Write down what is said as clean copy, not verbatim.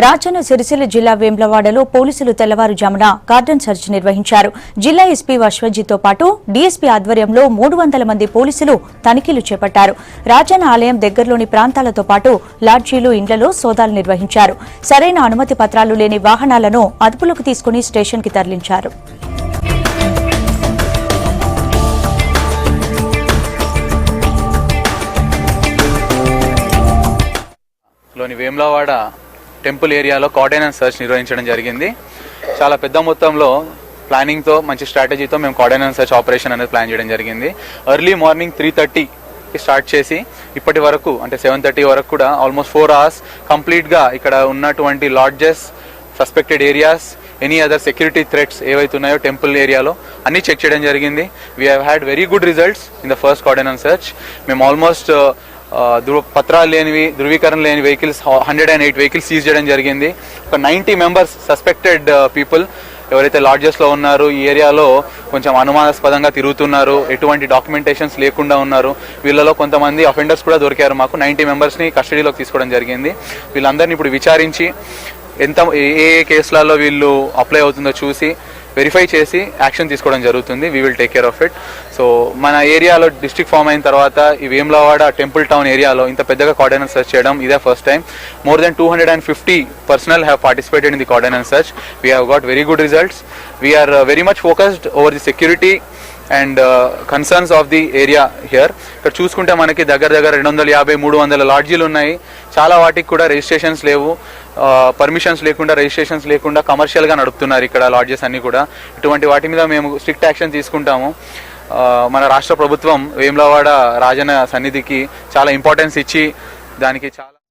రాజన్న సిరిసిల్ల జిల్లా వేములవాడలో పోలీసులు తెల్లవారుజామున గార్డెన్ సెర్చ్ నిర్వహించారు. జిల్లా ఎస్పీ అశ్వజిత్తో పాటు డీఎస్పీ ఆధ్వర్యంలో 300 మంది పోలీసులు తనిఖీలు చేపట్టారు. రాజన్న ఆలయం దగ్గరలోని ప్రాంతాలతో పాటు లాడ్జీలు, ఇండ్లలో సోదాలు నిర్వహించారు. సరైన అనుమతి పత్రాలు లేని వాహనాలను అదుపులోకి తీసుకుని స్టేషన్కి తరలించారు. వేములవాడ టెంపుల్ ఏరియాలో కార్డెనెన్స్ సర్చ్ నిర్వహించడం జరిగింది. చాలా పెద్ద మొత్తంలో ప్లానింగ్తో, మంచి స్ట్రాటజీతో మేము కార్డెనెన్స్ సర్చ్ ఆపరేషన్ అనేది ప్లాన్ చేయడం జరిగింది. ఎర్లీ మార్నింగ్ 3:30కి స్టార్ట్ చేసి ఇప్పటి వరకు అంటే 7:30 వరకు కూడా ఆల్మోస్ట్ 4 hours కంప్లీట్గా ఇక్కడ ఉన్నటువంటి lodges, suspected areas, any other security threats ఏవైతే ఉన్నాయో టెంపుల్ ఏరియాలో అన్నీ చెక్ చేయడం జరిగింది. We have had very good results in the first cordon search. మేము ఆల్మోస్ట్ పత్రాలు లేనివి, ధృవీకరణ లేని వెహికల్స్ 108 వెహికల్స్ సీజ్ చేయడం జరిగింది. ఒక 90 మెంబర్స్ సస్పెక్టెడ్ పీపుల్ ఎవరైతే లాడ్జెస్లో ఉన్నారు, ఈ ఏరియాలో కొంచెం అనుమానాస్పదంగా తిరుగుతున్నారు, ఎటువంటి డాక్యుమెంటేషన్స్ లేకుండా ఉన్నారు, వీళ్ళలో కొంతమంది అఫెండర్స్ కూడా దొరికారు. మాకు 90 మెంబర్స్ని కస్టడీలోకి తీసుకోవడం జరిగింది. వీళ్ళందరినీ ఇప్పుడు విచారించి ఏ కేసులలో వీళ్ళు అప్లై అవుతుందో చూసి వెరిఫై చేసి యాక్షన్ తీసుకోవడం జరుగుతుంది. We will take care of it. So మన ఏరియాలో డిస్ట్రిక్ట్ ఫామ్ అయిన తర్వాత ఈ వేములవాడ టెంపుల్ టౌన్ ఏరియాలో ఇంత పెద్దగా కార్డెనెన్స్ సర్చ్ చేయడం ఇదే first time. More than 250 personnel have participated in the coordination search. We have got very good results. We are very much focused over the security and concerns of the area here. ఇక్కడ చూసుకుంటే మనకి దగ్గర 250-300 లాడ్జీలు ఉన్నాయి. చాలా వాటికి కూడా registrations లేవు, permissions లేకుండా, రిజిస్ట్రేషన్స్ లేకుండా కమర్షియల్గా నడుపుతున్నారు ఇక్కడ లాడ్జెస్ అన్నీ కూడా. ఇటువంటి వాటి మీద మేము స్ట్రిక్ట్ యాక్షన్ తీసుకుంటాము. మన రాష్ట్ర ప్రభుత్వం వేములవాడ రాజన్న సన్నిధికి చాలా ఇంపార్టెన్స్ ఇచ్చి దానికి చాలా